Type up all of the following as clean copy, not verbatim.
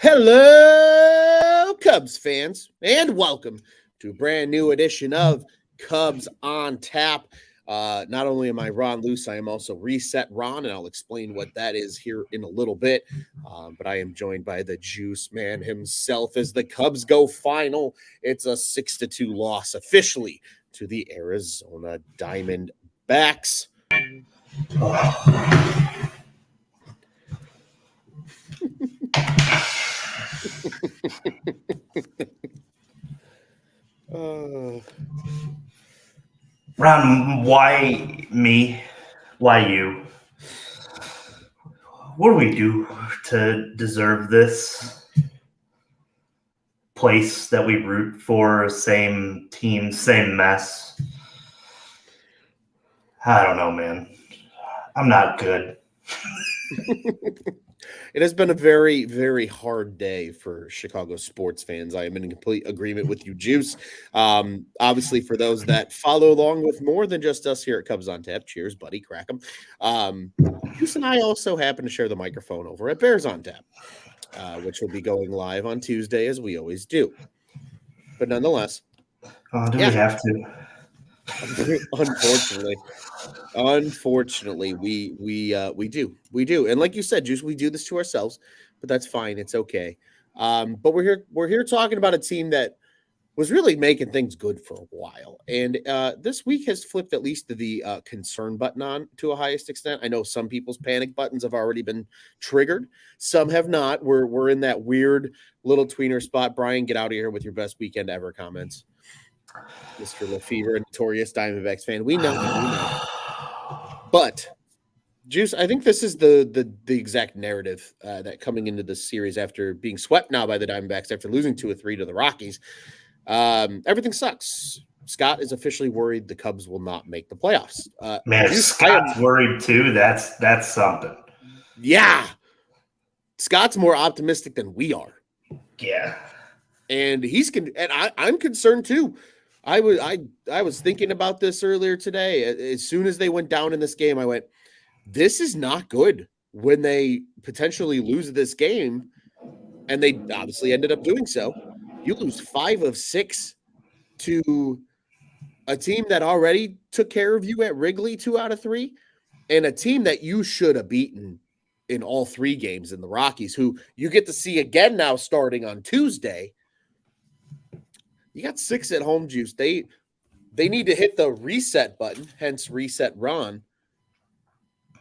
Hello, Cubs fans, and welcome to a brand new edition of Cubs on Tap. Not only am I Ron Luce, I am also Reset Ron, and I'll explain what that is here in a little bit. But I am joined by the Juice Man himself as the Cubs go final. It's a 6-2 loss officially to the Arizona Diamondbacks. Ron, why me? Why you? What do we do to deserve this place that we root for? Same team, same mess. I don't know, man. I'm not good. It has been a very, very hard day for Chicago sports fans. I am in complete agreement with you, Juice. Obviously, for those that follow along with more than just us here at Cubs on Tap, cheers, buddy, crack 'em. Juice and I also happen to share the microphone over at Bears on Tap, which will be going live on Tuesday, as we always do. But nonetheless, Do we have to? Unfortunately, we do, and like you said, Juice, we do this to ourselves, but that's fine. It's okay. But we're here talking about a team that was really making things good for a while, and this week has flipped at least the concern button on to a highest extent. I know some people's panic buttons have already been triggered, some have not. We're in that weird little tweener spot. Brian, get out of here with your best weekend ever comments. Mr. Lefevre, a notorious Diamondbacks fan. We know. But, Juice, I think this is the exact narrative that coming into this series after being swept now by the Diamondbacks after losing 2-3 to the Rockies. Everything sucks. Scott is officially worried the Cubs will not make the playoffs. Man, if Scott's worried too, that's something. Yeah. Scott's more optimistic than we are. Yeah. And I'm concerned too. I was thinking about this earlier today. As soon as they went down in this game, I went, this is not good when they potentially lose this game. And they obviously ended up doing so. You lose 5 of 6 to a team that already took care of you at Wrigley 2 out of 3, and a team that you should have beaten in all 3 games in the Rockies, who you get to see again now starting on Tuesday. You got 6 at home, Juice. They need to hit the reset button, hence Reset Ron,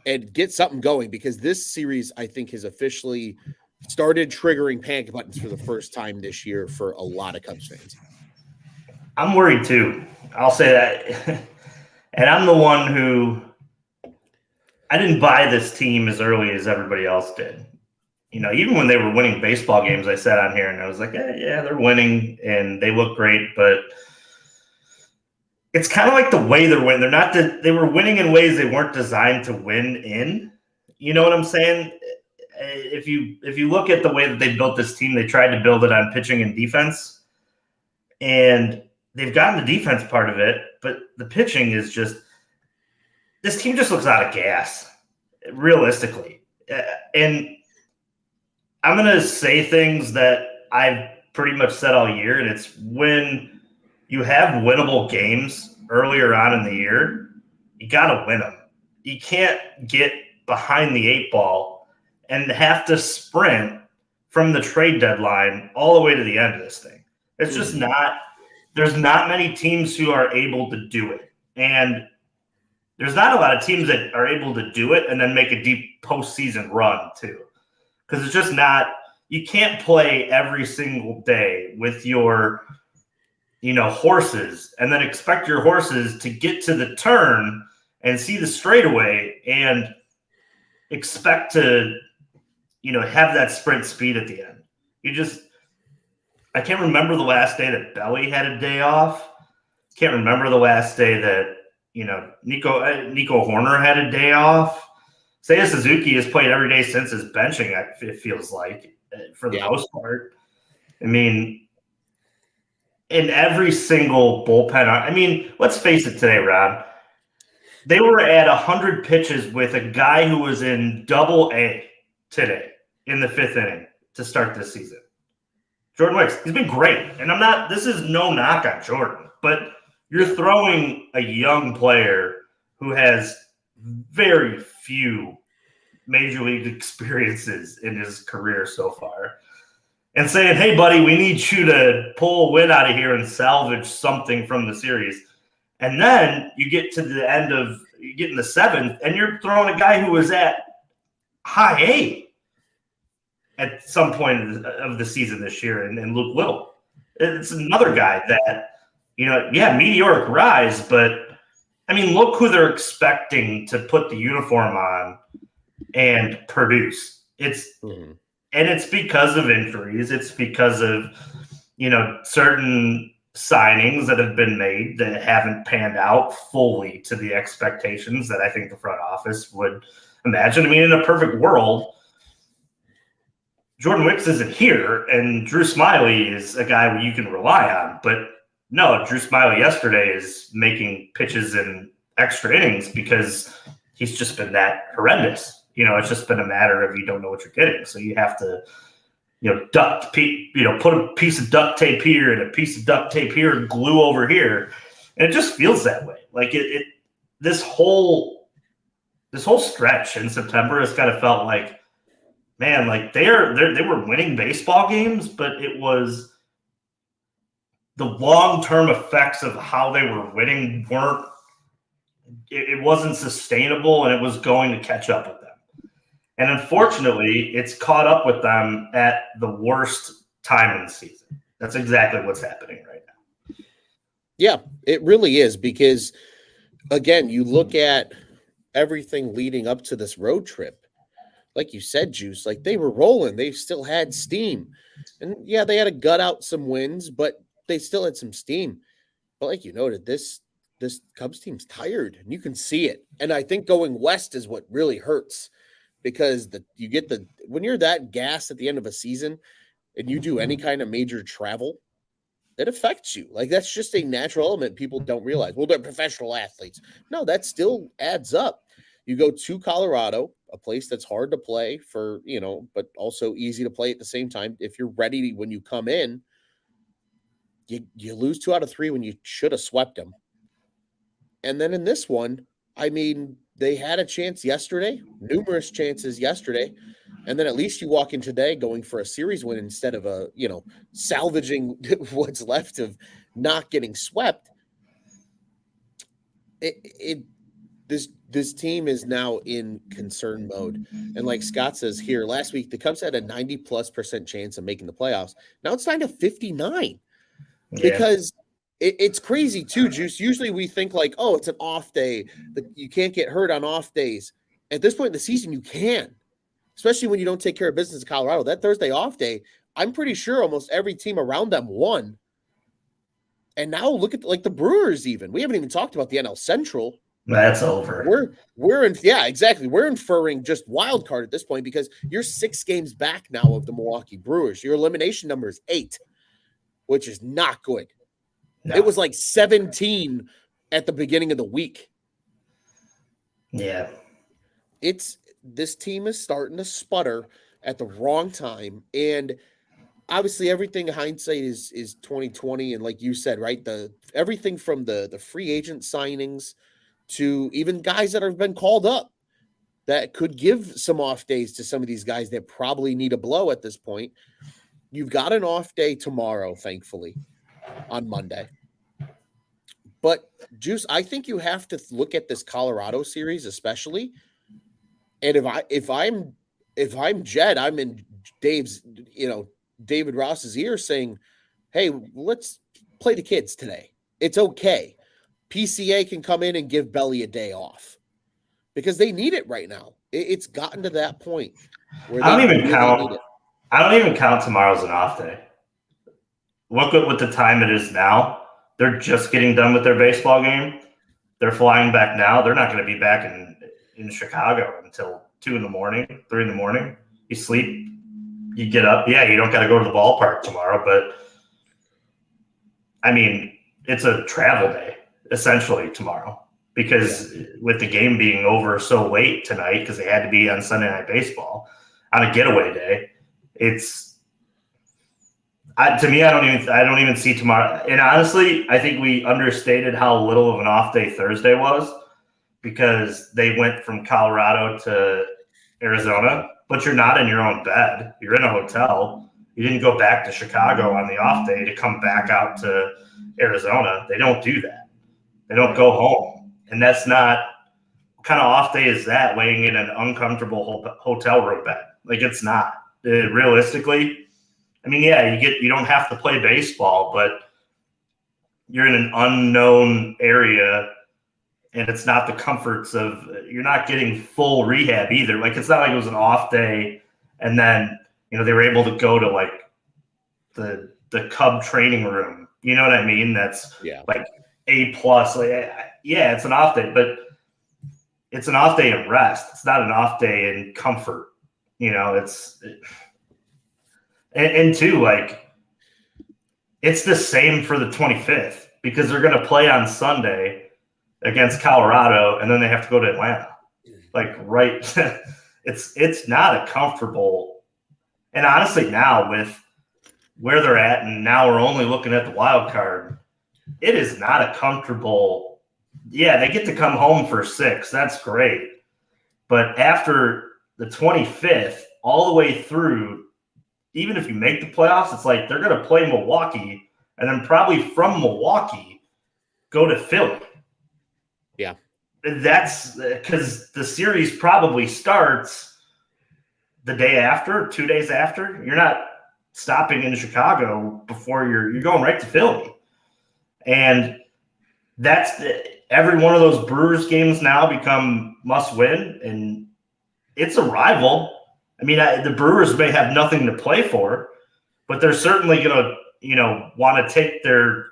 and get something going, because this series, I think, has officially started triggering panic buttons for the first time this year for a lot of Cubs fans. I'm worried too. I'll say that. And I'm the one who I didn't buy this team as early as everybody else did. You know, even when they were winning baseball games, I sat on here and I was like, yeah, they're winning and they look great, but it's kind of like the way they're winning. They were winning in ways they weren't designed to win in. You know what I'm saying? If you look at the way that they built this team, they tried to build it on pitching and defense, and they've gotten the defense part of it, but the pitching is just – this team just looks out of gas, realistically. And I'm going to say things that I've pretty much said all year, and it's when you have winnable games earlier on in the year, you got to win them. You can't get behind the 8 ball and have to sprint from the trade deadline all the way to the end of this thing. It's just not – there's not many teams who are able to do it. And there's not a lot of teams that are able to do it and then make a deep postseason run too. Because it's just not – you can't play every single day with your, horses and then expect your horses to get to the turn and see the straightaway and expect to, have that sprint speed at the end. I can't remember the last day that Belly had a day off. Can't remember the last day that, Nico Horner had a day off. Seiya Suzuki has played every day since his benching, it feels like, for the most part. I mean, in every single bullpen. Let's face it today, Rob. They were at 100 pitches with a guy who was in Double-A today in the 5th inning. to start this season. Jordan Wicks, he's been great. And this is no knock on Jordan, but you're throwing a young player who has very few major league experiences in his career so far and saying, hey, buddy, we need you to pull a win out of here and salvage something from the series. And then you get to the end of – you get in the seventh, and you're throwing a guy who was at high A at some point of the season this year, and Luke Little. It's another guy that, meteoric rise, but, I mean, look who they're expecting to put the uniform on and produce. And it's because of injuries. It's because of, certain signings that have been made that haven't panned out fully to the expectations that I think the front office would imagine. I mean, in a perfect world, Jordan Wicks isn't here, and Drew Smyly is a guy you can rely on. But no, Drew Smyly yesterday is making pitches in extra innings because he's just been that horrendous. It's just been a matter of you don't know what you're getting. So you have to, put a piece of duct tape here and a piece of duct tape here and glue over here. And it just feels that way. Like this whole stretch in September has kind of felt like, man, like they were winning baseball games, but it was the long-term effects of how they were winning it wasn't sustainable, and it was going to catch up with them. And unfortunately, it's caught up with them at the worst time in the season. That's exactly what's happening right now. Yeah, it really is, because, again, you look at everything leading up to this road trip. Like you said, Juice, like they were rolling. They still had steam. And, yeah, they had to gut out some wins, but they still had some steam. But like you noted, this Cubs team's tired, and you can see it. And I think going west is what really hurts, because when you're that gassed at the end of a season and you do any kind of major travel, it affects you. Like, that's just a natural element people don't realize. Well, they're professional athletes. No, that still adds up. You go to Colorado, a place that's hard to play for, but also easy to play at the same time. If you're ready when you come in, you lose 2 out of 3 when you should have swept them. And then in this one, I mean, they had a chance yesterday, numerous chances yesterday, and then at least you walk in today going for a series win instead of salvaging what's left of not getting swept. This team is now in concern mode. And like Scott says here, last week, the Cubs had a 90+% chance of making the playoffs. Now it's down to 59 because it's crazy too, Juice. Usually we think like, oh, it's an off day. You can't get hurt on off days. At this point in the season, you can, especially when you don't take care of business in Colorado. That Thursday off day, I'm pretty sure almost every team around them won. And now look at like the Brewers even. We haven't even talked about the NL Central. That's over. Exactly. We're inferring just wild card at this point because you're 6 games back now of the Milwaukee Brewers. Your elimination number is 8, which is not good. No. It was like 17 at the beginning of the week. Yeah. This team is starting to sputter at the wrong time. And obviously everything in hindsight is 2020. And like you said, right, everything from the free agent signings to even guys that have been called up that could give some off days to some of these guys that probably need a blow at this point. You've got an off day tomorrow, thankfully, on Monday. But Juice, I think you have to look at this Colorado series, especially. And if I'm Jed, I'm in David Ross's ear saying, hey, let's play the kids today. It's okay. PCA can come in and give Belly a day off because they need it right now. It's gotten to that point where I don't even count tomorrow as an off day. Look at what the time it is now. They're just getting done with their baseball game. They're flying back now. They're not going to be back in Chicago until 2 in the morning, 3 in the morning. You sleep, you get up. Yeah, you don't got to go to the ballpark tomorrow, but I mean, it's a travel day essentially tomorrow because with the game being over so late tonight because they had to be on Sunday Night Baseball on a getaway day, To me, I don't even see tomorrow. And honestly, I think we understated how little of an off day Thursday was because they went from Colorado to Arizona, but you're not in your own bed. You're in a hotel. You didn't go back to Chicago on the off day to come back out to Arizona. They don't do that. They don't go home. And that's not – what kind of off day is that, laying in an uncomfortable hotel room bed? Like, it's not. Realistically, I mean, yeah, you don't have to play baseball, but you're in an unknown area – and it's not the comforts of you're not getting full rehab either. Like, it's not like it was an off day and then, they were able to go to like the Cub training room. You know what I mean? That's like A+. Like, yeah, it's an off day, but it's an off day in rest. It's not an off day in comfort. And two, like, it's the same for the 25th because they're going to play on Sunday against Colorado, and then they have to go to Atlanta. Like, right, it's not a comfortable. And honestly, now with where they're at, and now we're only looking at the wild card, it is not a comfortable. Yeah, they get to come home for 6. That's great. But after the 25th, all the way through, even if you make the playoffs, it's like they're going to play Milwaukee, and then probably from Milwaukee go to Philly. Yeah. That's because the series probably starts the day after, 2 days after. You're not stopping in Chicago before you're going right to Philly. And that's every one of those Brewers games now become must win. And it's a rival. I mean, the Brewers may have nothing to play for, but they're certainly going to, want to take their,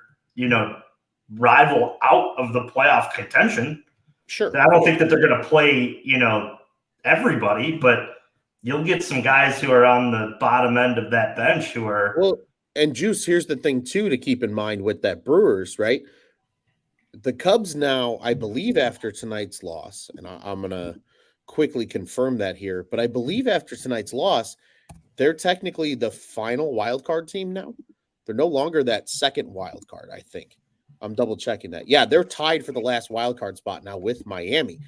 rival out of the playoff contention. Sure. I don't think that they're going to play, everybody, but you'll get some guys who are on the bottom end of that bench who are. Well, and Juice, here's the thing too to keep in mind with that Brewers, right? The Cubs now, I believe after tonight's loss, and I'm going to quickly confirm that here, but I believe after tonight's loss, they're technically the final wild card team now. They're no longer that second wild card, I think. I'm double checking that. Yeah, they're tied for the last wild card spot now with Miami.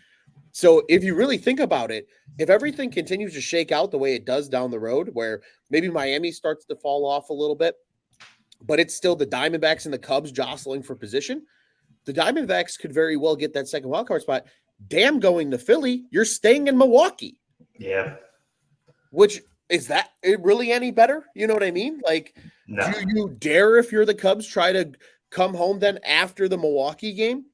So if you really think about it, if everything continues to shake out the way it does down the road, where maybe Miami starts to fall off a little bit, but it's still the Diamondbacks and the Cubs jostling for position, the Diamondbacks could very well get that second wild card spot. Damn, going to Philly, you're staying in Milwaukee. Yeah. Which is that it really any better? You know what I mean? Like, no. Do you dare, if you're the Cubs, try to come home then after the Milwaukee game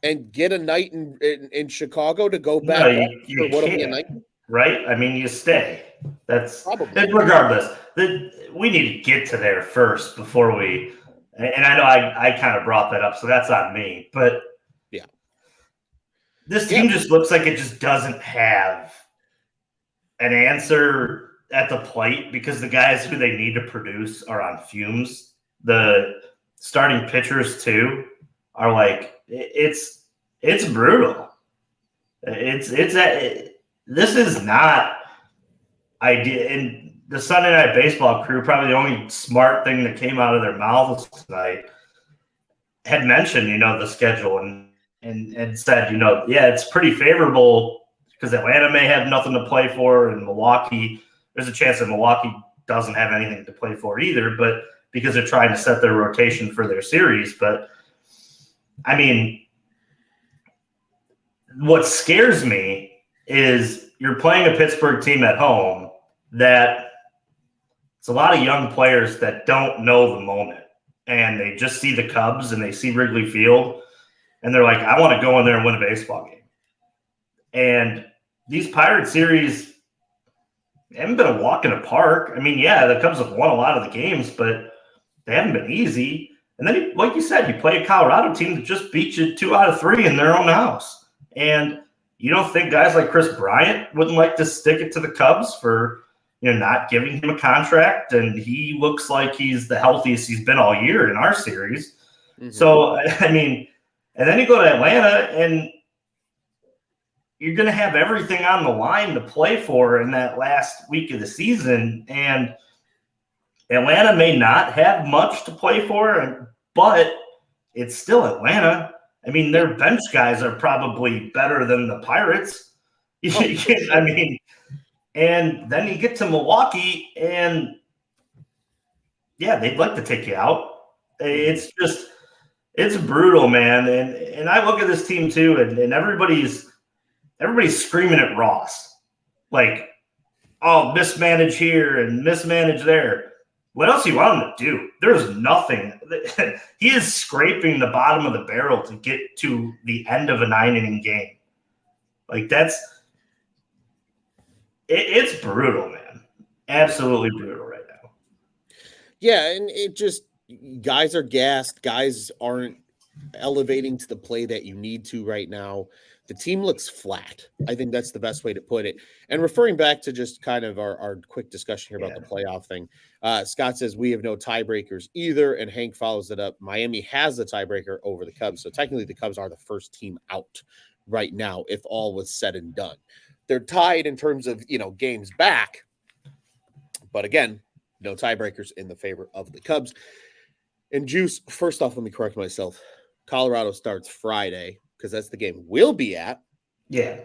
and get a night in Chicago to go back? No, you can't, right? I mean, you stay. That's probably. Regardless. We need to get to there first before we. And I know I kind of brought that up, so that's on me. But yeah, this team just looks like it just doesn't have an answer at the plate because the guys who they need to produce are on fumes. The starting pitchers too are like it's brutal. This is not idea. And the Sunday Night Baseball crew, probably the only smart thing that came out of their mouths tonight, had mentioned the schedule and said yeah, it's pretty favorable because Atlanta may have nothing to play for, and Milwaukee, there's a chance that Milwaukee doesn't have anything to play for either, but because they're trying to set their rotation for their series. But I mean, what scares me is you're playing a Pittsburgh team at home that it's a lot of young players that don't know the moment, and they just see the Cubs and they see Wrigley Field and they're like, I want to go in there and win a baseball game. And these Pirate series haven't been a walk in the park. I mean, yeah, the Cubs have won a lot of the games, but they haven't been easy. And then, like you said, you play a Colorado team that just beat you 2 out of 3 in their own house. And you don't think guys like Chris Bryant wouldn't like to stick it to the Cubs for, not giving him a contract? And he looks like he's the healthiest he's been all year in our series. Mm-hmm. So, I mean, and then you go to Atlanta and you're going to have everything on the line to play for in that last week of the season. And Atlanta may not have much to play for, but it's still Atlanta. I mean, their bench guys are probably better than the Pirates. I mean, and then you get to Milwaukee, and yeah, they'd like to take you out. It's just, it's brutal, man. And I look at this team too, and everybody's screaming at Ross, like, oh, mismanage here and mismanage there. What else do you want him to do? There's nothing. He is scraping the bottom of the barrel to get to the end of a 9-inning game. Like, it's brutal, man. Absolutely brutal right now. Yeah, and it just, guys are gassed. Guys aren't elevating to the play that you need to right now. The team looks flat. I think that's the best way to put it. And referring back to just kind of our quick discussion here about the playoff thing, Scott says we have no tiebreakers either, and Hank follows it up. Miami has the tiebreaker over the Cubs, so technically the Cubs are the first team out right now if all was said and done. They're tied in terms of, games back, but again, no tiebreakers in the favor of the Cubs. And Juice, first off, let me correct myself. Colorado starts Friday, because that's the game we'll be at. Yeah.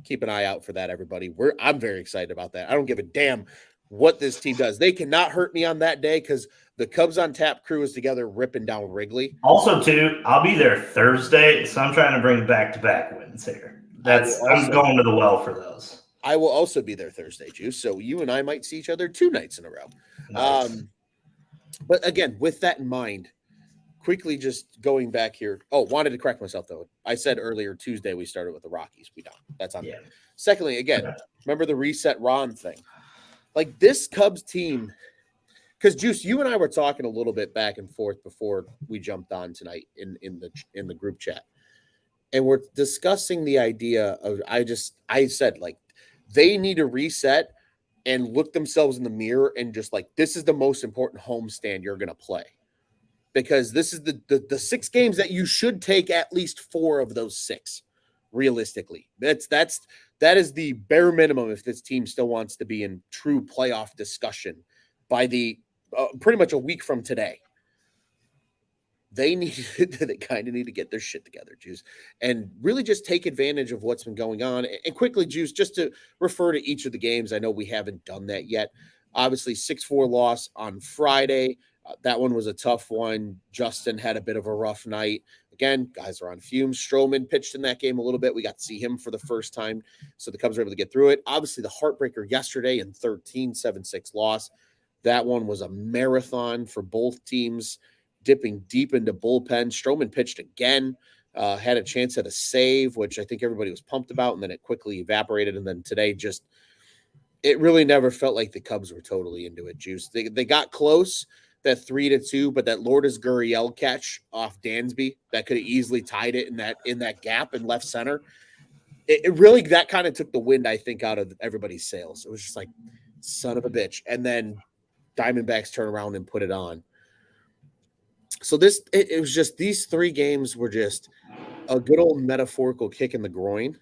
Keep an eye out for that, everybody. I'm very excited about that. I don't give a damn what this team does. They cannot hurt me on that day because the Cubs on Tap crew is together ripping down Wrigley. Also, too, I'll be there Thursday, so I'm trying to bring back-to-back wins here. I'm going to the well for those. I will also be there Thursday, Juice. So you and I might see each other 2 nights in a row. Nice. But again, with that in mind, quickly just going back here. Oh, wanted to correct myself, though. I said earlier Tuesday we started with the Rockies. We don't. That's on there. Secondly, again, remember the reset Ron thing. Like this Cubs team, because Juice, you and I were talking a little bit back and forth before we jumped on tonight in the group chat. And we're discussing the idea of I said, like, they need to reset and look themselves in the mirror and just like, this is the most important homestand you're going to play. Because this is the 6 games that you should take at least 4 of those 6, realistically. That is the bare minimum if this team still wants to be in true playoff discussion by the pretty much a week from today. They kind of need to get their shit together, Juice, and really just take advantage of what's been going on. And quickly, Juice, just to refer to each of the games, I know we haven't done that yet. Obviously, 6-4 loss on Friday. That one was a tough one. Justin had a bit of a rough night. Again, guys are on fumes. Stroman pitched in that game a little bit. We got to see him for the first time, so the Cubs were able to get through it. Obviously, the heartbreaker yesterday in 13, 7-6 loss. That one was a marathon for both teams, dipping deep into bullpen. Stroman pitched again, had a chance at a save, which I think everybody was pumped about, and then it quickly evaporated. And then today it really never felt like the Cubs were totally into it, Juice. They got close, that 3-2, but that Lourdes Gurriel catch off Dansby that could have easily tied it in that gap in left center. It really, that kind of took the wind, I think, out of everybody's sails. It was just like, son of a bitch. And then Diamondbacks turn around and put it on. So it was just, these 3 games were just a good old metaphorical kick in the groin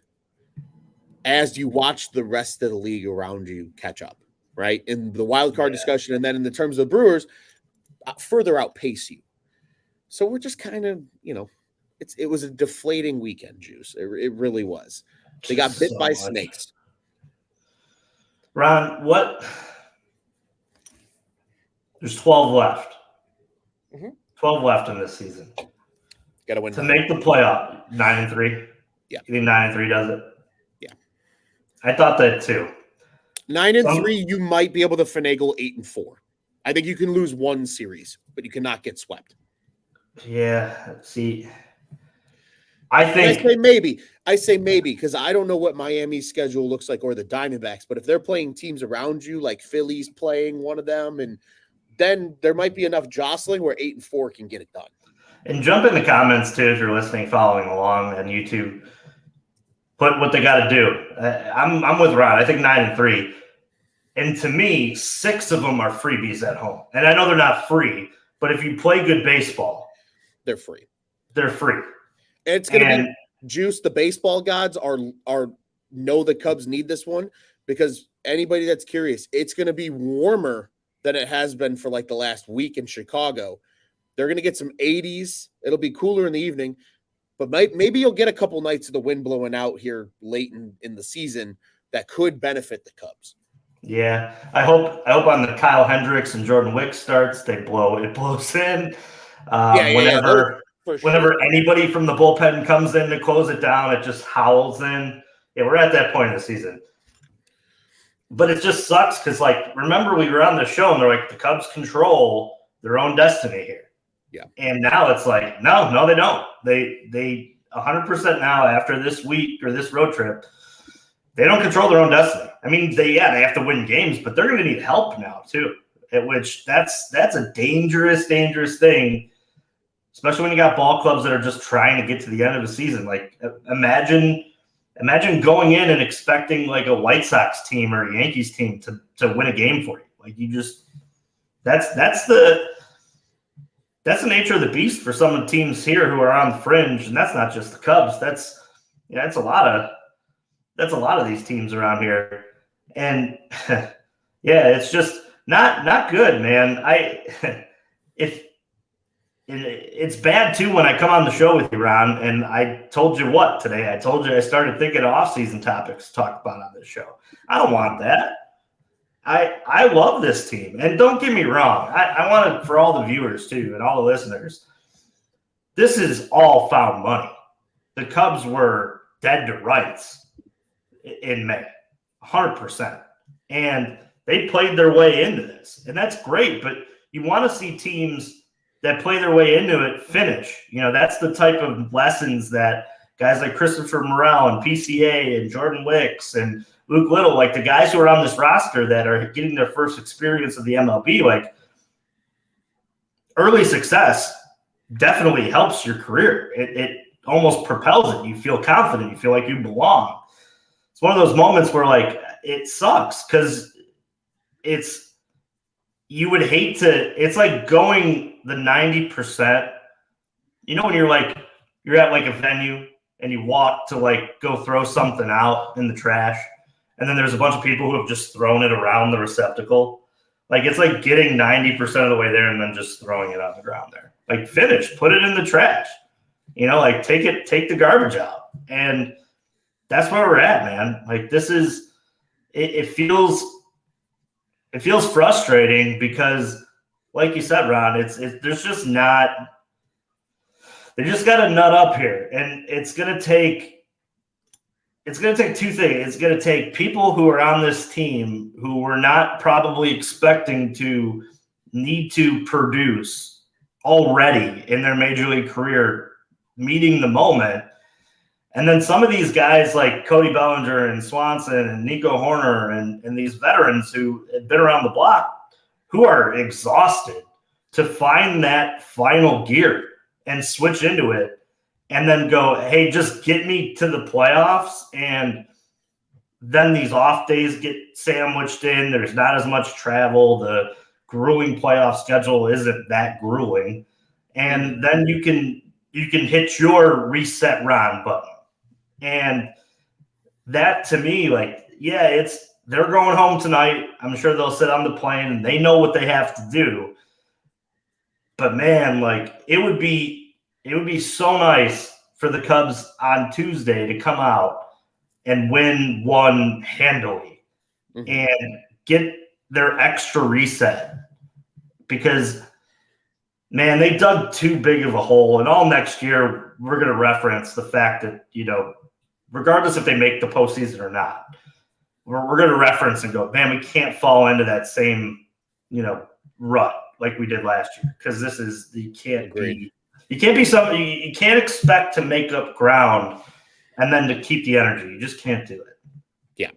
as you watch the rest of the league around you catch up, right? In the wild card discussion, and then in the terms of the Brewers, further outpace you. So we're just kind of, it was a deflating weekend, Juice. It really was. They got bit by snakes. Ron, there's 12 left. Mm-hmm. 12 left in this season. Got to win to make the playoff. 9-3. Yeah, you think 9-3 does it? Yeah, I thought that too. 9-3, you might be able to finagle 8-4. I think you can lose 1 series, but you cannot get swept. Yeah. See, I think I say maybe because I don't know what Miami's schedule looks like or the Diamondbacks, but if they're playing teams around you, like Philly's playing one of them, and then there might be enough jostling where 8-4 can get it done. And jump in the comments too if you're listening, following along on YouTube. Put what they got to do. I'm with Ron. I think 9-3. And to me, 6 of them are freebies at home. And I know they're not free, but if you play good baseball, they're free. They're free. And it's going to be Juice. The baseball gods are know the Cubs need this one because anybody that's curious, it's going to be warmer than it has been for like the last week in Chicago. They're going to get some 80s. It'll be cooler in the evening, but maybe you'll get a couple nights of the wind blowing out here late in the season that could benefit the Cubs. Yeah, I hope on the Kyle Hendricks and Jordan Wicks starts, it blows in. Whenever anybody from the bullpen comes in to close it down, it just howls in. Yeah, we're at that point in the season. But it just sucks because, like, remember we were on the show and they're like, the Cubs control their own destiny here. Yeah. And now it's like, no, they don't. They 100% now after this week or this road trip, they don't control their own destiny. I mean, they have to win games, but they're going to need help now too. At which that's a dangerous thing, especially when you got ball clubs that are just trying to get to the end of the season. Like, imagine going in and expecting like a White Sox team or a Yankees team to win a game for you. Like, you just that's the nature of the beast for some of the teams here who are on the fringe, and that's not just the Cubs. That's a lot of these teams around here, and it's just not good, man. It's bad too when I come on the show with you, Ron, and I told you what today. I told you I started thinking of off-season topics to talk about on this show. I don't want that. I love this team, and don't get me wrong. I want it for all the viewers too and all the listeners. This is all found money. The Cubs were dead to rights in May, 100%, and they played their way into this, and that's great. But you want to see teams that play their way into it finish. You know, that's the type of lessons that guys like Christopher Morel and PCA and Jordan Wicks and Luke Little, like the guys who are on this roster that are getting their first experience of the MLB, like, early success definitely helps your career. It almost propels it. You feel confident. You feel like you belong. It's one of those moments where, like, it sucks because you would hate to – it's like going the 90%. You know when you're at like a venue and you walk to like go throw something out in the trash, and then there's a bunch of people who have just thrown it around the receptacle. Like, it's like getting 90% of the way there and then just throwing it on the ground there. Like, finish, put it in the trash. You know, like, take the garbage out. And that's where we're at, man. Like, this is it feels frustrating because, like you said, Ron, there's just not – they just got to nut up here. And it's going to take two things. It's going to take people who are on this team who were not probably expecting to need to produce already in their major league career, meeting the moment. And then some of these guys like Cody Bellinger and Swanson and Nico Horner and these veterans who have been around the block who are exhausted to find that final gear and switch into it. And then go, hey, just get me to the playoffs. And then these off days get sandwiched in. There's not as much travel. The grueling playoff schedule isn't that grueling. And then you can hit your reset Ron button. And that, to me, like, they're going home tonight. I'm sure they'll sit on the plane and they know what they have to do. But man, like, it would be so nice for the Cubs on Tuesday to come out and win one handily and get their extra reset, because, man, they dug too big of a hole. And all next year, we're going to reference the fact that, you know, regardless if they make the postseason or not, we're going to reference and go, man, we can't fall into that same, you know, rut like we did last year, because you can't expect to make up ground and then to keep the energy. You just can't do it. Yeah,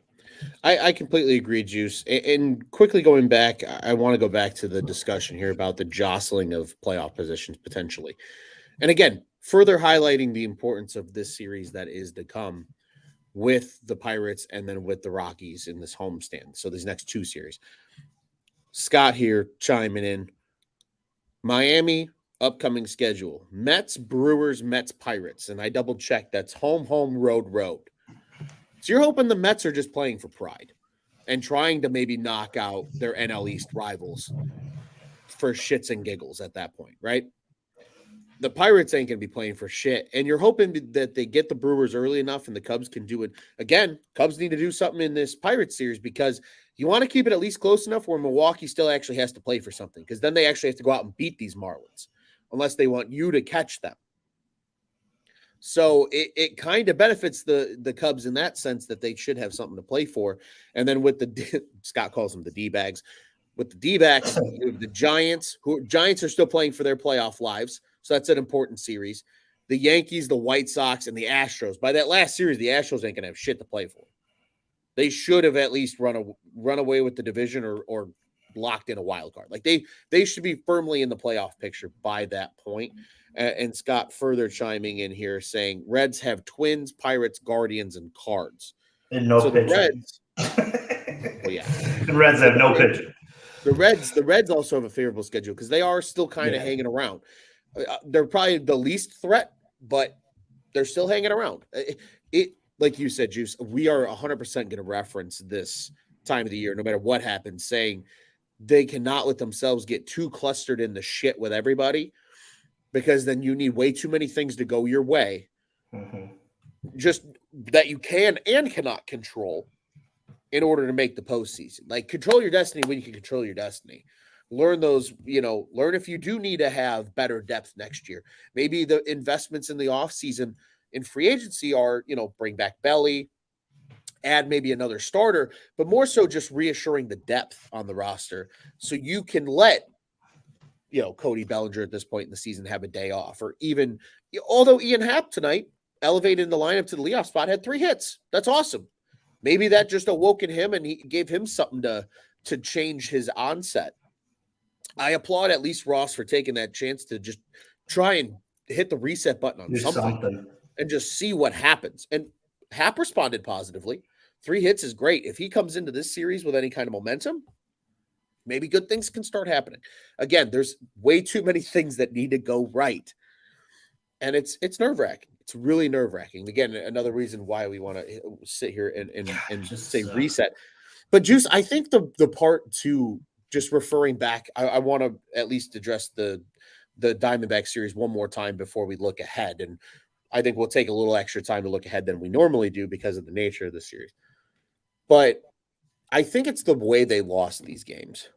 I completely agree, Juice. And quickly going back, I want to go back to the discussion here about the jostling of playoff positions potentially. And again, further highlighting the importance of this series that is to come with the Pirates and then with the Rockies in this homestand. So these next two series. Scott here chiming in. Miami, upcoming schedule: Mets, Brewers, Mets, Pirates. And I double checked. That's home, road. So you're hoping the Mets are just playing for pride and trying to maybe knock out their NL East rivals for shits and giggles at that point, right? The Pirates ain't going to be playing for shit. And you're hoping that they get the Brewers early enough and the Cubs can do it. Again, Cubs need to do something in this Pirates series because you want to keep it at least close enough where Milwaukee still actually has to play for something because then they actually have to go out and beat these Marlins unless they want you to catch them. So it kind of benefits the Cubs in that sense that they should have something to play for. And then with the Scott calls them the D-bags. With the D-backs, the Giants are still playing for their playoff lives. So that's an important series. The Yankees, the White Sox, and the Astros. By that last series, the Astros ain't gonna have shit to play for. They should have at least run away with the division or locked in a wild card. Like they should be firmly in the playoff picture by that point. And Scott further chiming in here saying Reds have Twins, Pirates, Guardians, and Cards. And no so pitching. The Reds, well, yeah, the Reds have no pitching. The Reds also have a favorable schedule because they are still kind of hanging around. They're probably the least threat, but they're still hanging around. It like you said, Juice, we are 100% going to reference this time of the year, no matter what happens, saying they cannot let themselves get too clustered in the shit with everybody because then you need way too many things to go your way. Mm-hmm. Just that you can and cannot control in order to make the postseason. Like control your destiny when you can control your destiny. Learn those, learn if you do need to have better depth next year. Maybe the investments in the offseason in free agency are, bring back Belly, add maybe another starter, but more so just reassuring the depth on the roster so you can let, Cody Bellinger at this point in the season have a day off. Or even, although Ian Happ tonight elevated the lineup to the leadoff spot, had 3 hits. That's awesome. Maybe that just awoke in him and he gave him something to change his onset. I applaud at least Ross for taking that chance to just try and hit the reset button on something and just see what happens. And Happ responded positively. 3 hits is great. If he comes into this series with any kind of momentum, maybe good things can start happening. Again, there's way too many things that need to go right. And it's nerve-wracking. It's really nerve-wracking. Again, another reason why we want to sit here and just say reset. But Juice, I think the part to just referring back, I want to at least address the Diamondback series one more time before we look ahead. And I think we'll take a little extra time to look ahead than we normally do because of the nature of the series. But I think it's the way they lost these games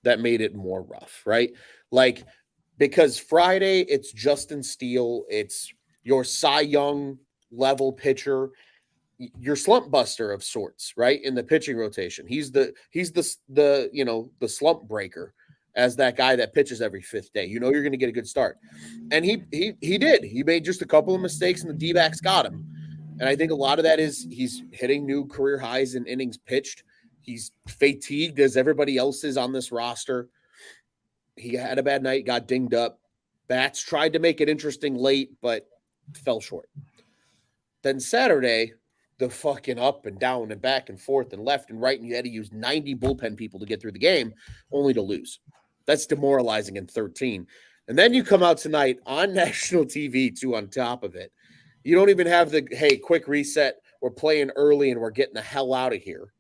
that made it more rough, right? Like, because Friday, it's Justin Steele, it's your Cy Young level pitcher, your slump buster of sorts, right? In the pitching rotation. He's the slump breaker as that guy that pitches every 5th day. You're going to get a good start. And he did. He made just a couple of mistakes and the D-backs got him. And I think a lot of that is he's hitting new career highs in innings pitched. He's fatigued as everybody else is on this roster. He had a bad night, got dinged up. Bats tried to make it interesting late, but fell short. Then Saturday, the fucking up and down and back and forth and left and right, and you had to use 90 bullpen people to get through the game, only to lose. That's demoralizing in 13. And then you come out tonight on national TV, too, on top of it. You don't even have the, hey, quick reset. We're playing early and we're getting the hell out of here.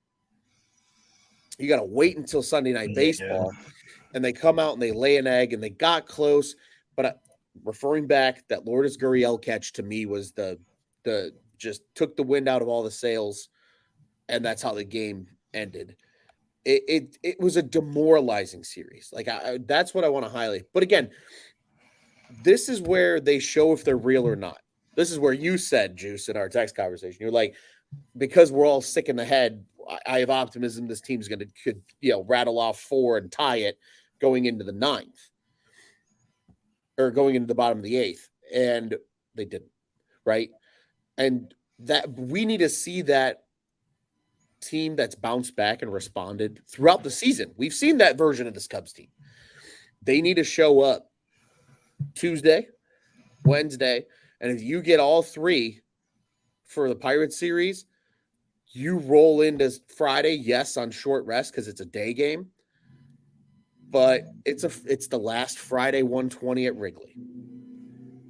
You got to wait until Sunday Night Baseball. Yeah. And they come out and they lay an egg and they got close. But referring back, that Lourdes Gurriel catch to me was the just took the wind out of all the sails. And that's how the game ended. It was a demoralizing series. Like that's what I want to highlight. But again, this is where they show if they're real or not. This is where you said, Juice, in our text conversation. You're like, because we're all sick in the head, I have optimism this team's could rattle off 4 and tie it going into the 9th or going into the bottom of the 8th. And they didn't, right? And that we need to see that team that's bounced back and responded throughout the season. We've seen that version of this Cubs team. They need to show up Tuesday, Wednesday, and if you get all 3 for the Pirates series, you roll into Friday, yes, on short rest because it's a day game, but it's the last Friday 120 at Wrigley.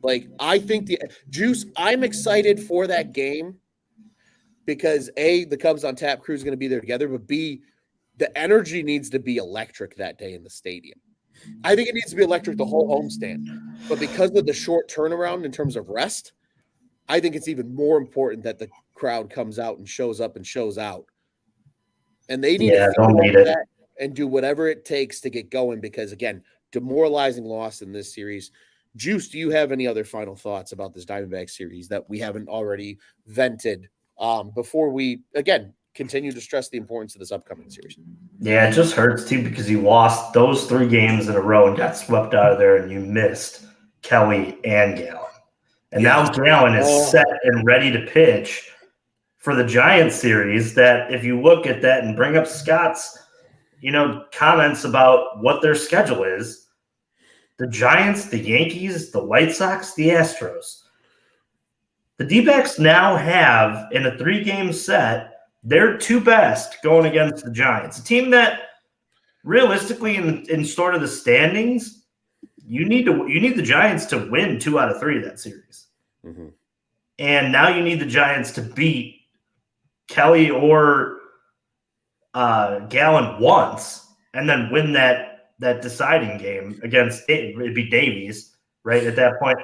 Like, I think Juice, I'm excited for that game because A, the Cubs on Tap crew is going to be there together, but B, the energy needs to be electric that day in the stadium. I think it needs to be electric the whole homestand. But because of the short turnaround in terms of rest, I think it's even more important that the crowd comes out and shows up and shows out. And they need to feed don't need off it. that and do whatever it takes to get going because, again, demoralizing loss in this series. Juice, do you have any other final thoughts about this Diamondback series that we haven't already vented before we, again, continue to stress the importance of this upcoming series? Yeah, it just hurts too because you lost those 3 games in a row and got swept out of there, and you missed Kelly and Gallon. And now Gallon is set and ready to pitch for the Giants series. That if you look at that and bring up Scott's, comments about what their schedule is, the Giants, the Yankees, the White Sox, the Astros. The D-backs now have, in a 3-game set, their 2 best going against the Giants. A team that, realistically, in sort of the standings, you need the Giants to win 2 out of 3 of that series. Mm-hmm. And now you need the Giants to beat Kelly or Gallon once and then win that deciding game against it'd be Davies, right, at that point.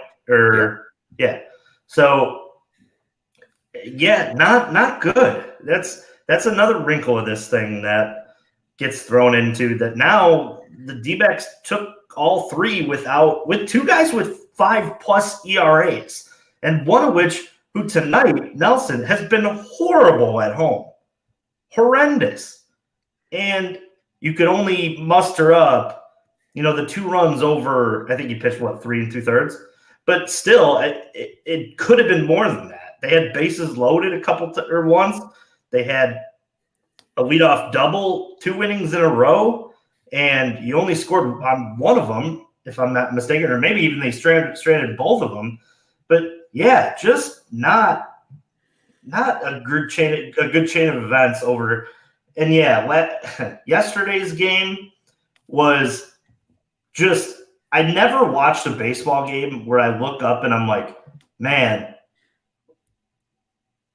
So not good. That's another wrinkle of this thing that gets thrown into that. Now the D-backs took all 3 with 2 guys with 5+ ERAs, and one of which, who tonight, Nelson, has been horrible at home. Horrendous. And you could only muster up, the 2 runs over, I think he pitched, 3 2/3? But still, it could have been more than that. They had bases loaded once. They had a leadoff double 2 innings in a row, and you only scored on one of them, if I'm not mistaken, or maybe even they stranded both of them. But yeah, just not a good chain of events over. And yeah, yesterday's game was just, I never watched a baseball game where I look up and I'm like, man,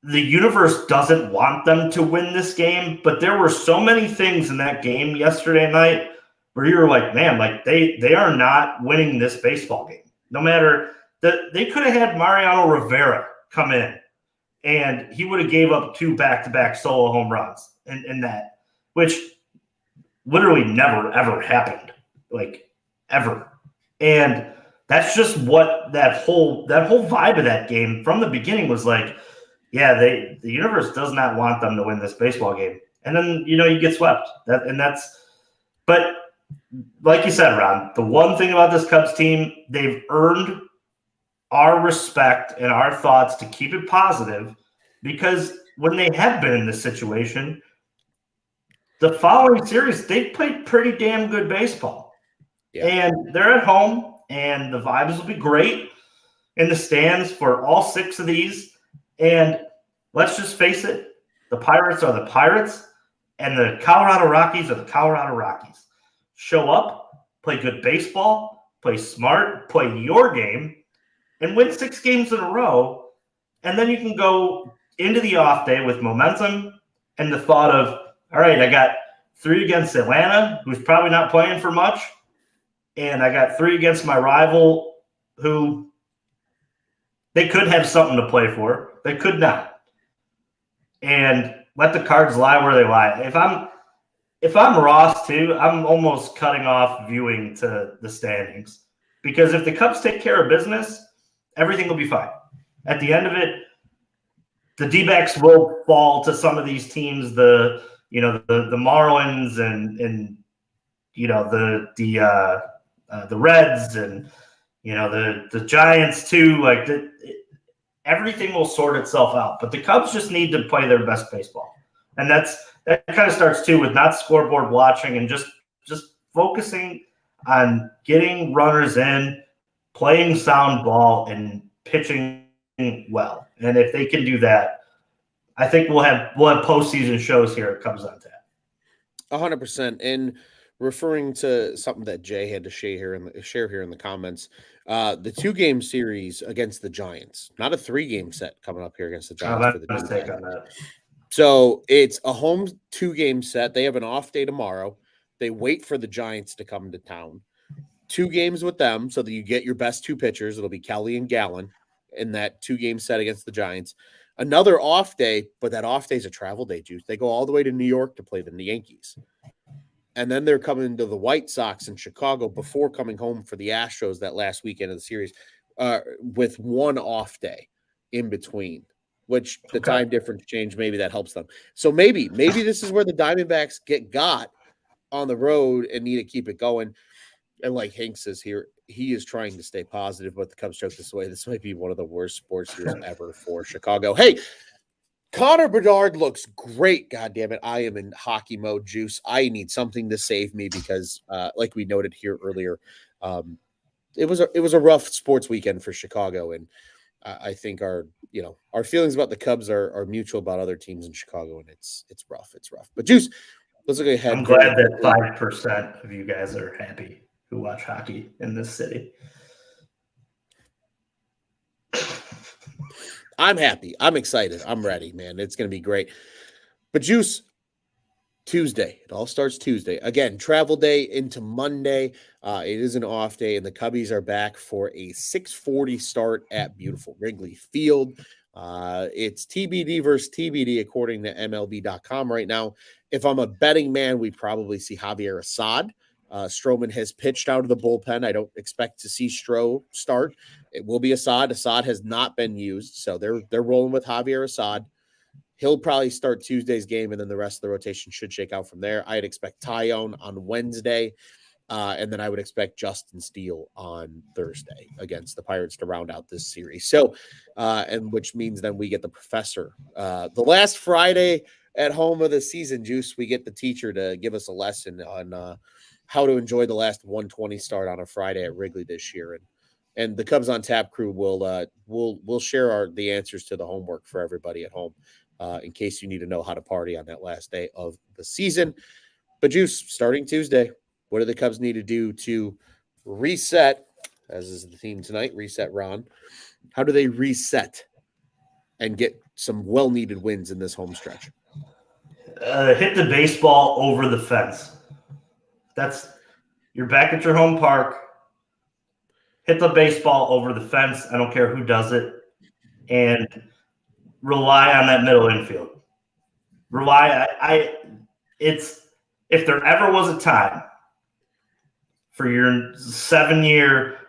the universe doesn't want them to win this game. But there were so many things in that game yesterday night where you were like, man, like they are not winning this baseball game. No matter they could have had Mariano Rivera come in and he would have gave up 2 back-to-back solo home runs in that, which literally never, ever happened, like ever. And that's just what that whole vibe of that game from the beginning was like. Yeah, the universe does not want them to win this baseball game. And then, you get swept. But like you said, Ron, the one thing about this Cubs team, they've earned our respect and our thoughts to keep it positive, because when they have been in this situation, the following series, they've played pretty damn good baseball. Yeah. And they're at home, and the vibes will be great in the stands for all 6 of these. And let's just face it, the Pirates are the Pirates, and the Colorado Rockies are the Colorado Rockies. Show up, play good baseball, play smart, play your game, and win 6 games in a row. And then you can go into the off day with momentum and the thought of, all right, I got 3 against Atlanta, who's probably not playing for much, and I got 3 against my rival, who they could have something to play for. They could not. And let the cards lie where they lie. If I'm Ross too, I'm almost cutting off viewing to the standings, because if the Cubs take care of business, everything will be fine. At the end of it, the D-backs will fall to some of these teams, the Marlins and the Reds and the Giants too. Like everything will sort itself out. But the Cubs just need to play their best baseball, and that kind of starts too with not scoreboard watching and just focusing on getting runners in, playing sound ball, and pitching well. And if they can do that, I think we'll have postseason shows here at Cubs on Tap. 100%. And referring to something that Jay had to share here in the comments, the 2-game series against the Giants, not a 3-game set coming up here against the Giants for the D-backs. So it's a home 2-game set. They have an off day tomorrow. They wait for the Giants to come to town. 2 games with them so that you get your best 2 pitchers. It'll be Kelly and Gallen in that 2-game set against the Giants. Another off day, but that off day is a travel day, Juice. They go all the way to New York to play the Yankees. And then they're coming to the White Sox in Chicago before coming home for the Astros that last weekend of the series with 1 off day in between, which the time difference change, maybe that helps them. So maybe this is where the Diamondbacks get got on the road and need to keep it going. And like Hank says here, he is trying to stay positive, but the Cubs choke this away. This might be one of the worst sports years ever for Chicago. Hey, Connor Bedard looks great. God damn it. I am in hockey mode, Juice. I need something to save me because, like we noted here earlier, it was a rough sports weekend for Chicago. And I think our feelings about the Cubs are mutual about other teams in Chicago, and it's rough. It's rough. But Juice, let's look ahead. I'm glad that 5% of you guys are happy who watch hockey in this city. I'm happy. I'm excited. I'm ready, man. It's going to be great. But Juice, Tuesday. It all starts Tuesday. Again, travel day into Monday. It is an off day, and the Cubbies are back for a 6:40 start at beautiful Wrigley Field. It's TBD versus TBD according to MLB.com right now. If I'm a betting man, we probably see Javier Assad. Stroman has pitched out of the bullpen. I don't expect to see Stroh start. It will be Assad. Assad has not been used, so they're rolling with Javier Assad. He'll probably start Tuesday's game, and then the rest of the rotation should shake out from there. I'd expect Tyone on Wednesday, and then I would expect Justin Steele on Thursday against the Pirates to round out this series. So, and which means then we get the professor. The last Friday at home of the season, Juice, we get the teacher to give us a lesson on how to enjoy the last 120 start on a Friday at Wrigley this year. And the Cubs on Tap crew will share the answers to the homework for everybody at home in case you need to know how to party on that last day of the season. But Juice, starting Tuesday, what do the Cubs need to do to reset, as is the theme tonight, reset Ron? How do they reset and get some well-needed wins in this home stretch? Hit the baseball over the fence. You're back at your home park. Hit the baseball over the fence. I don't care who does it. And rely on that middle infield. If there ever was a time for your 7-year,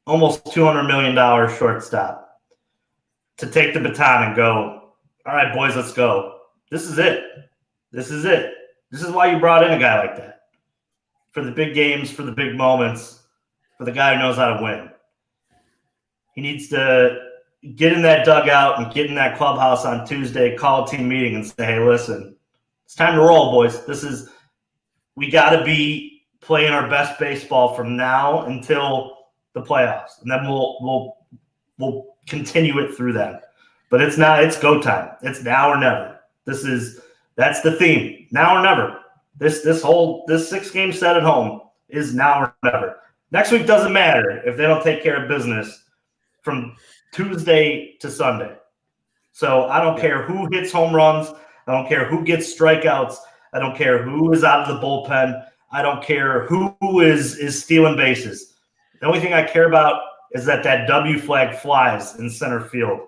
almost $200 million shortstop to take the baton and go, all right, boys, let's go. This is it. This is it. This is why you brought in a guy like that. For the big games, for the big moments, for the guy who knows how to win. He needs to get in that dugout and get in that clubhouse on Tuesday, call a team meeting and say, hey, listen, it's time to roll, boys. We got to be playing our best baseball from now until the playoffs. And then we'll continue it through that. But it's go time. It's now or never. That's the theme. Now or never. This 6-game set at home is now or never. Next week doesn't matter if they don't take care of business from Tuesday to Sunday. So I don't care who hits home runs. I don't care who gets strikeouts. I don't care who is out of the bullpen. I don't care who is stealing bases. The only thing I care about is that W flag flies in center field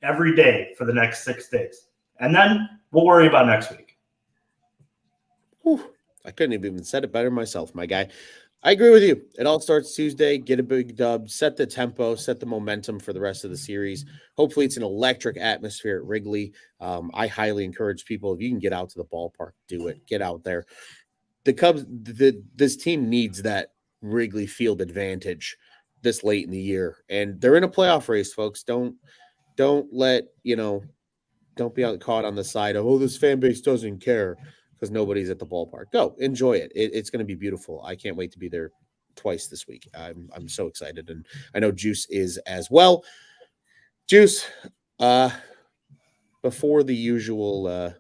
every day for the next 6 days. And then we'll worry about next week. Whew, I couldn't have even said it better myself, my guy. I agree with you. It all starts Tuesday. Get a big dub, set the tempo, set the momentum for the rest of the series. Hopefully it's an electric atmosphere at Wrigley. I highly encourage people, if you can get out to the ballpark, do it. Get out there. The Cubs, this team needs that Wrigley Field advantage this late in the year. And they're in a playoff race, folks. Don't let, don't be caught on the side of, this fan base doesn't care because nobody's at the ballpark. Go enjoy it. It's going to be beautiful. I can't wait to be there twice this week. I'm so excited. And I know Juice is as well. Juice, before the usual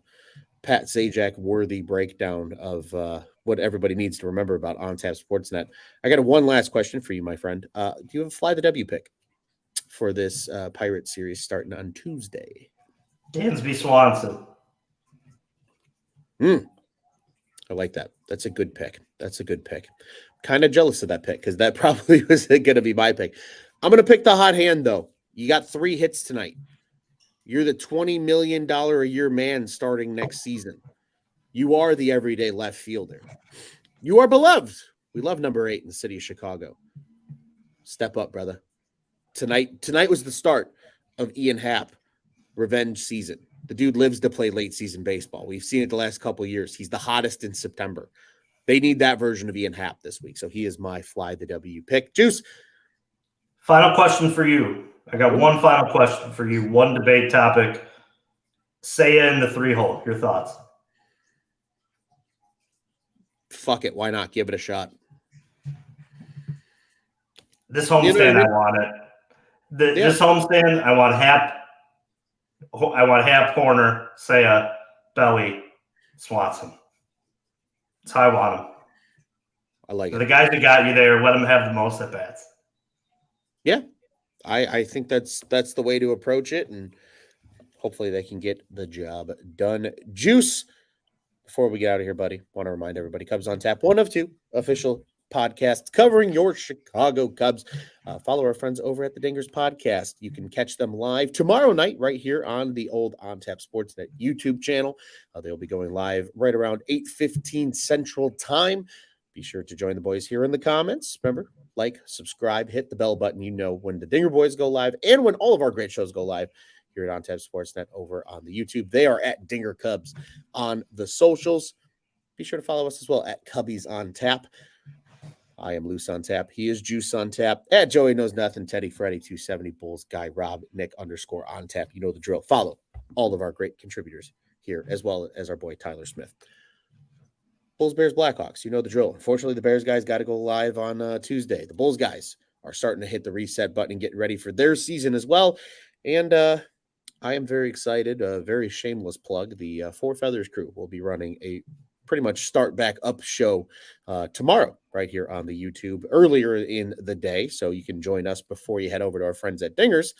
Pat Sajak worthy breakdown of what everybody needs to remember about OnTap Sportsnet, I got one last question for you, my friend. Do you have a fly the W pick for this Pirate series starting on Tuesday? Dansby Swanson. I like that. That's a good pick. Kind of jealous of that pick because that probably was going to be my pick. I'm going to pick the hot hand, though. You got 3 hits tonight. You're the $20 million a year man starting next season. You are the everyday left fielder. You are beloved. We love number 8 in the city of Chicago. Step up, brother. Tonight was the start of Ian Happ revenge season. The dude lives to play late season baseball. We've seen it the last couple of years. He's the hottest in September. They need that version of Ian Happ this week. So he is my fly the W pick. Juice. Final question for you. I got one final question for you. One debate topic. Seiya in the 3-hole. Your thoughts? Fuck it. Why not? Give it a shot. This homestand, I want it. This homestand, I want Happ. I want Happ, Horner, Seiya, Belly, Swanson. That's how I want them. I like it. The guys that got you there, let them have the most at bats. Yeah, I think that's the way to approach it, and hopefully they can get the job done. Juice. Before we get out of here, buddy, want to remind everybody, Cubs on Tap, one of 2 official podcasts covering your Chicago Cubs. Follow our friends over at the Dingers Podcast. You can catch them live tomorrow night right here on the old On Tap Sportsnet YouTube channel. They'll be going live right around 8:15 Central Time. Be sure to join the boys here in the comments. Remember, like, subscribe, hit the bell button. You know when the Dinger Boys go live and when all of our great shows go live here at On Tap Sportsnet over on the YouTube. They are at Dinger Cubs on the socials. Be sure to follow us as well at Cubbies on Tap. I am Luce on Tap. He is Juice on Tap. At Joey Knows Nothing, Teddy, Freddy, 270, Bulls, Guy, Rob, Nick, _ on Tap. You know the drill. Follow all of our great contributors here, as well as our boy Tyler Smith. Bulls, Bears, Blackhawks. You know the drill. Unfortunately, the Bears guys got to go live on Tuesday. The Bulls guys are starting to hit the reset button and getting ready for their season as well. And I am very excited. A very shameless plug. The Four Feathers crew will be running a pretty much start back up show tomorrow right here on the YouTube earlier in the day. So you can join us before you head over to our friends at Dingers.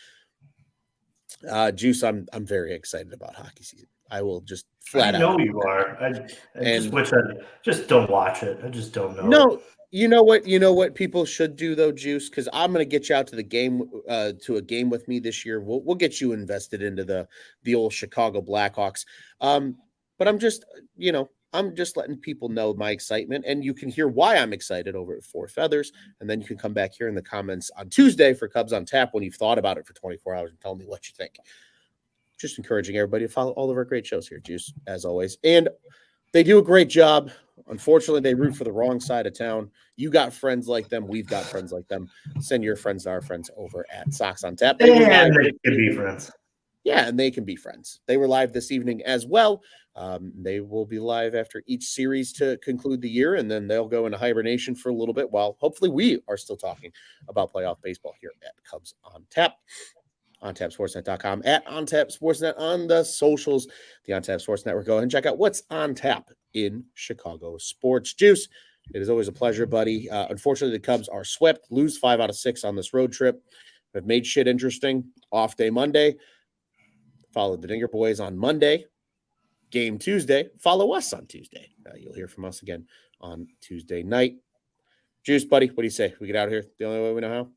Juice, I'm very excited about hockey season. I will just flat out. I know you are. I just wish I just don't watch it. I just don't know. No, you know what people should do though, Juice, because I'm going to get you out to the game, to a game with me this year. We'll get you invested into the old Chicago Blackhawks. But I'm just letting people know my excitement, and you can hear why I'm excited over at Four Feathers, and then you can come back here in the comments on Tuesday for Cubs on Tap when you've thought about it for 24 hours and tell me what you think. Just encouraging everybody to follow all of our great shows here, Juice, as always. And they do a great job. Unfortunately, they root for the wrong side of town. You got friends like them. We've got friends like them. Send your friends to our friends over at Sox on Tap. They can be friends. Yeah, and they can be friends. They were live this evening as well. They will be live after each series to conclude the year, and then they'll go into hibernation for a little bit while hopefully we are still talking about playoff baseball here at Cubs on Tap. OnTapSportsNet.com, at OnTapSportsNet on the socials, the OnTap Sports Network. Go ahead and check out what's on tap in Chicago sports. Juice, it is always a pleasure, buddy. Unfortunately, the Cubs are swept, lose 5 out of 6 on this road trip. Have made shit interesting. Off day Monday. Follow the Dinger Boys on Monday. Game Tuesday. Follow us on Tuesday. You'll hear from us again on Tuesday night. Juice, buddy, what do you say? We get out of here the only way we know how?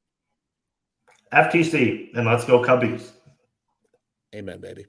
FTC, and let's go Cubbies. Amen, baby.